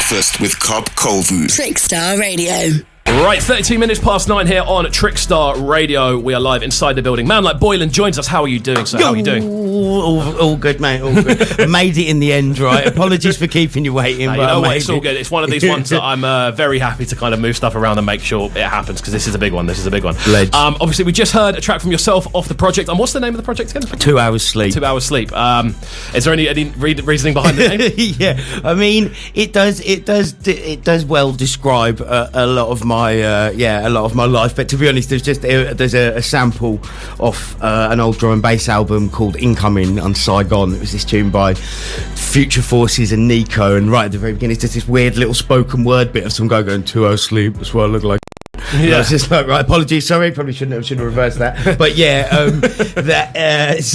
Breakfast with KXVU. Trickstar Radio. Right, 32 minutes past 9 here on Trickstar Radio. We are live inside the building. Man like Boylan joins us. How are you doing, sir? How are you doing? All good, mate. All good. I made it in the end, right? Apologies for keeping you waiting. No, you know what? It's all good. It's one of these ones that I'm very happy to kind of move stuff around and make sure it happens, because this is a big one. Obviously, we just heard a track from yourself off the project. And what's the name of the project again? 2 Hours Sleep. 2 Hours Sleep. Is there any reasoning behind the name? Yeah, I mean, it does well describe a lot of my life. But to be honest, there's a sample off an old drum and bass album called Incoming on Saigon. It was this tune by Future Forces and Nico, and right at the very beginning, it's just this weird little spoken word bit of some guy going 2 hours sleep. That's what I look like. Yeah. I was just like, right, apologies, sorry, probably should have reversed that. But as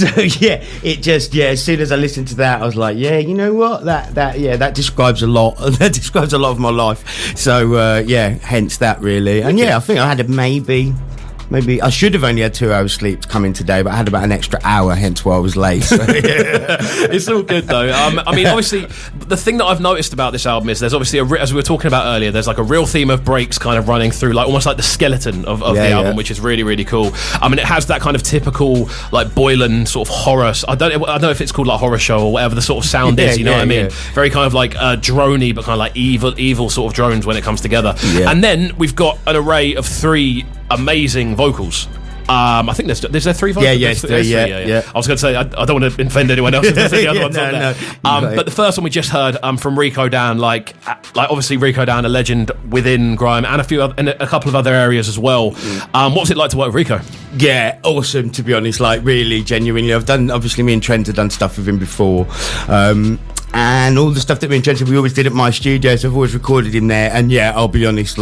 soon as I listened to that, I was like, yeah, you know what, that describes a lot. That describes a lot of my life. So hence that really. And I think I had maybe I should have only had 2 hours sleep to come in today, but I had about an extra hour, hence why I was late. So, It's all good though. I mean, obviously, the thing that I've noticed about this album is there's obviously, as we were talking about earlier, there's like a real theme of breaks kind of running through, like almost like the skeleton of the album, which is really, really cool. I mean, it has that kind of typical like Boylan sort of horror. I don't know if it's called like horror show or whatever the sort of sound is. You know what I mean? Yeah. Very kind of like droney, but kind of like evil sort of drones when it comes together. Yeah. And then we've got an array of 3 amazing vocals. I think there's three vocals. Yeah. I was going to say I don't want to offend anyone else if there's any other ones on there. But the first one we just heard from Riko Dan, like obviously Riko Dan, a legend within Grime and a couple of other areas as well. What was it like to work with Riko? Yeah, awesome, to be honest. Like really, genuinely, obviously me and Trent had done stuff with him before. And all the stuff that me and Trent we always did at my studio, so I've always recorded him there. And I'll be honest,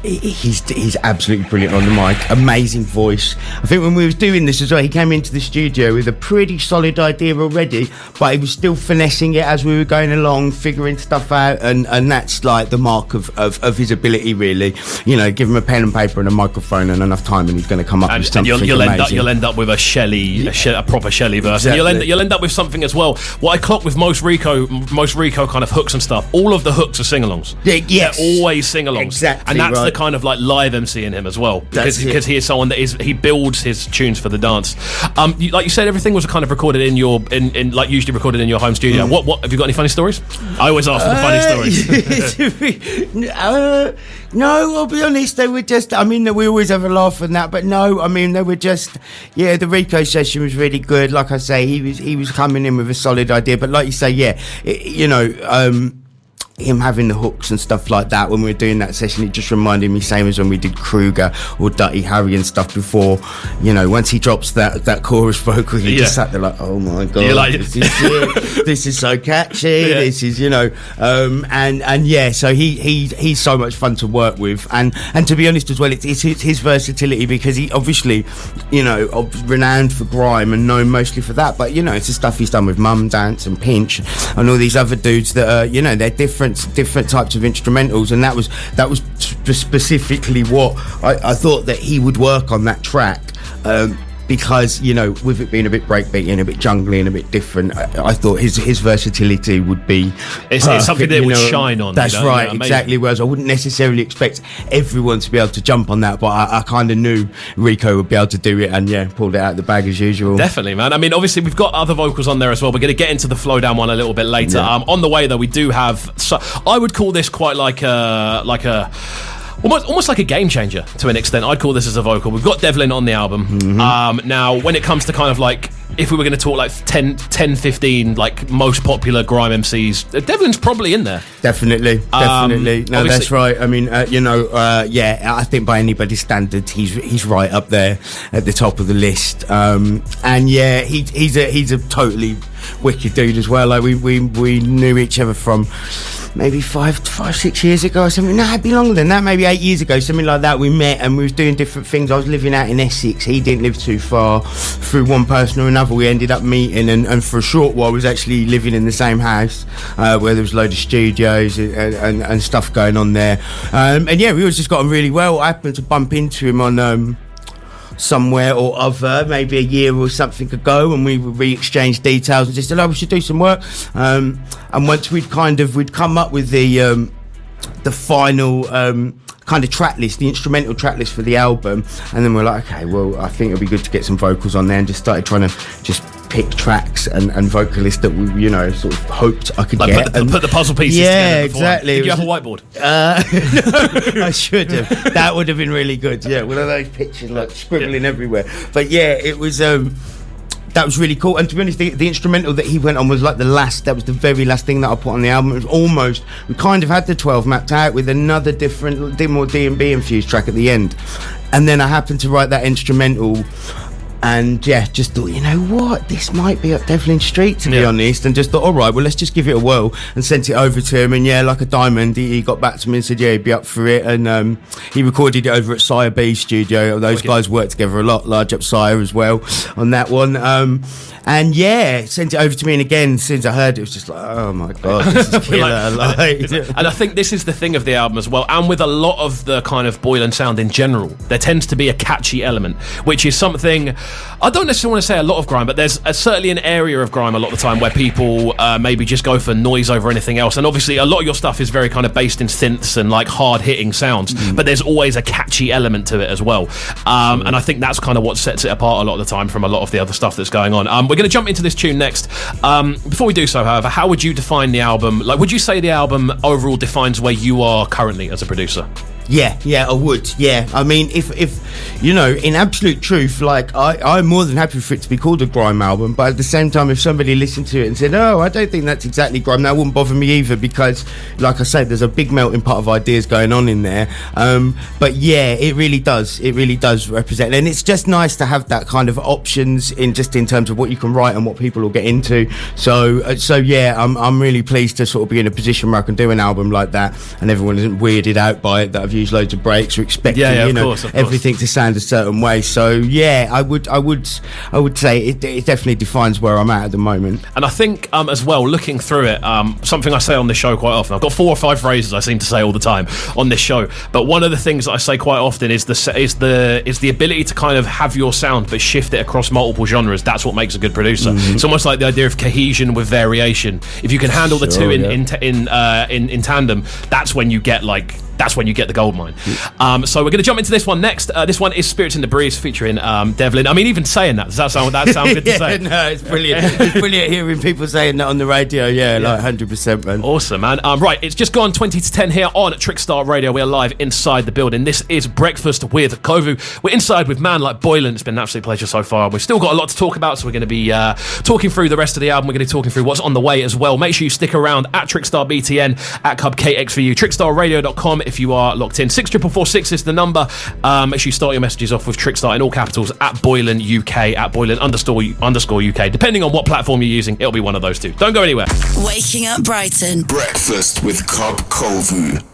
he's absolutely brilliant on the mic, amazing voice. I think when we was doing this as well, he came into the studio with a pretty solid idea already, but he was still finessing it as we were going along, figuring stuff out, and that's like the mark of his ability, really. Give him a pen and paper and a microphone and enough time, and he's going to come up with something amazing. You'll end up with a proper Shelley verse. Exactly. And you'll end up with something as well. What I clock with most Riko kind of hooks and stuff, all of the hooks are sing-alongs. Yes. They're always sing-alongs. Exactly. And that's the kind of like live MC in him as well, because he is someone that he builds his tunes for the dance. Like you said, everything was kind of recorded in like usually recorded in your home studio. What have you got any funny stories? I always ask for the funny stories. No, I'll be honest, they were just, I mean, we always have a laugh on that, but no, I mean, they were just, the Riko session was really good. Like I say, he was coming in with a solid idea, but like you say, him having the hooks and stuff like that when we were doing that session, it just reminded me, same as when we did Kruger or Dirty Harry and stuff before. Once he drops that chorus vocal, you just sat there like, oh my god, like, this is so catchy. This is so he's so much fun to work with, and to be honest as well, it's his versatility, because he obviously renowned for grime and known mostly for that, but it's the stuff he's done with Mum Dance and Pinch and all these other dudes that are they're different types of instrumentals, and that was specifically what I thought that he would work on that track, because with it being a bit breakbeat and a bit jungly and a bit different, I thought his versatility would be it's something that would shine on. That's right, exactly. Whereas I wouldn't necessarily expect everyone to be able to jump on that, but I kind of knew Riko would be able to do it, and pulled it out of the bag as usual. Definitely, man. I mean, obviously we've got other vocals on there as well. We're going to get into the flow down one a little bit later. On the way though, we do have. So I would call this quite like a. Almost like a game changer to an extent. I'd call this as a vocal. We've got Devlin on the album. Mm-hmm. Now, when it comes to kind of like, if we were going to talk like 10, 15 like most popular grime MCs, Devlin's probably in there. Definitely. No, that's right. I mean, I think by anybody's standard, he's right up there at the top of the list. He's a totally wicked dude as well. Like we knew each other from maybe 5-6 years ago or something. No, it'd be longer than that, maybe 8 years ago, something like that. We met and we was doing different things. I was living out in Essex, he didn't live too far. Through one person or another we ended up meeting, and for a short while was actually living in the same house, where there was a load of studios and stuff going on there, we always just got on really well. I happened to bump into him on somewhere or other, maybe a year or something ago, and we re-exchanged details and just said, we should do some work. And once we'd come up with the final kind of track list, the instrumental track list for the album, and then we're like, okay, well, I think it'll be good to get some vocals on there, and just started trying to just pick tracks and vocalists that we, sort of hoped I could get. Put the puzzle pieces together. Exactly. Did you have a whiteboard? No, I should have. That would have been really good. Yeah, one of those pictures like scribbling everywhere. But yeah, it was. That was really cool, and to be honest, the instrumental that he went on was like that was the very last thing that I put on the album. It was we kind of had the 12 mapped out with another more D&B infused track at the end, and then I happened to write that instrumental. And just thought, you know what, this might be up Devlin Street, to be honest, and just thought, all right, well, let's just give it a whirl, and sent it over to him. And like a diamond, he got back to me and said, he'd be up for it. And he recorded it over at Sire B's studio. Those guys work together a lot, Large Up Sire as well on that one. And sent it over to me, and again, as soon as I heard it, was just like, oh my god, this is killer. And I think this is the thing of the album as well, and with a lot of the kind of Boylan sound in general, there tends to be a catchy element, which is something, I don't necessarily want to say a lot of grime, but there's certainly an area of grime a lot of the time where people maybe just go for noise over anything else, and obviously a lot of your stuff is very kind of based in synths and like hard-hitting sounds, but there's always a catchy element to it as well, and I think that's kind of what sets it apart a lot of the time from a lot of the other stuff that's going on. We're going to jump into this tune next. Before we do so, however, how would you define the album? Like, would you say the album overall defines where you are currently as a producer? Yeah, I would. Yeah, I mean, if in absolute truth, like I'm more than happy for it to be called a grime album. But at the same time, if somebody listened to it and said, "Oh, I don't think that's exactly grime," that wouldn't bother me either, because, like I said, there's a big melting pot of ideas going on in there. But yeah, it really does represent, and it's just nice to have that kind of options in terms of what you can write and what people will get into. So yeah, I'm really pleased to sort of be in a position where I can do an album like that, and everyone isn't weirded out by it that I've used loads of breaks or expecting of course. Everything to sound a certain way. So yeah, I would say it definitely defines where I'm at the moment. And I think as well, looking through it, something I say on this show quite often, I've got 4 or 5 phrases I seem to say all the time on this show, but one of the things that I say quite often is the ability to kind of have your sound but shift it across multiple genres. That's what makes a good producer. It's almost like the idea of cohesion with variation. If you can handle the two in tandem, that's when you get the gold mine. So we're going to jump into this one next. This one is Spirits in the Breeze featuring Devlin. I mean, even saying that, does that sound good to say? No, it's brilliant. It's brilliant hearing people saying that on the radio. Yeah, like 100%, man. Awesome, man. Right, it's just gone 20 to 10 here on Trickstar Radio. We're live inside the building. This is Breakfast with KXVU. We're inside with man like Boylan. It's been an absolute pleasure so far. We've still got a lot to talk about, so we're going to be talking through the rest of the album. We're going to be talking through what's on the way as well. Make sure you stick around at Trickstar BTN, at Cub KXVU, trickstarradio.com if you are locked in. 64446 is the number. Make sure you start your messages off with Trickstar in all capitals at Boylan UK, at Boylan _ UK. Depending on what platform you're using, it'll be one of those two. Don't go anywhere. Waking up Brighton. Breakfast with KXVU.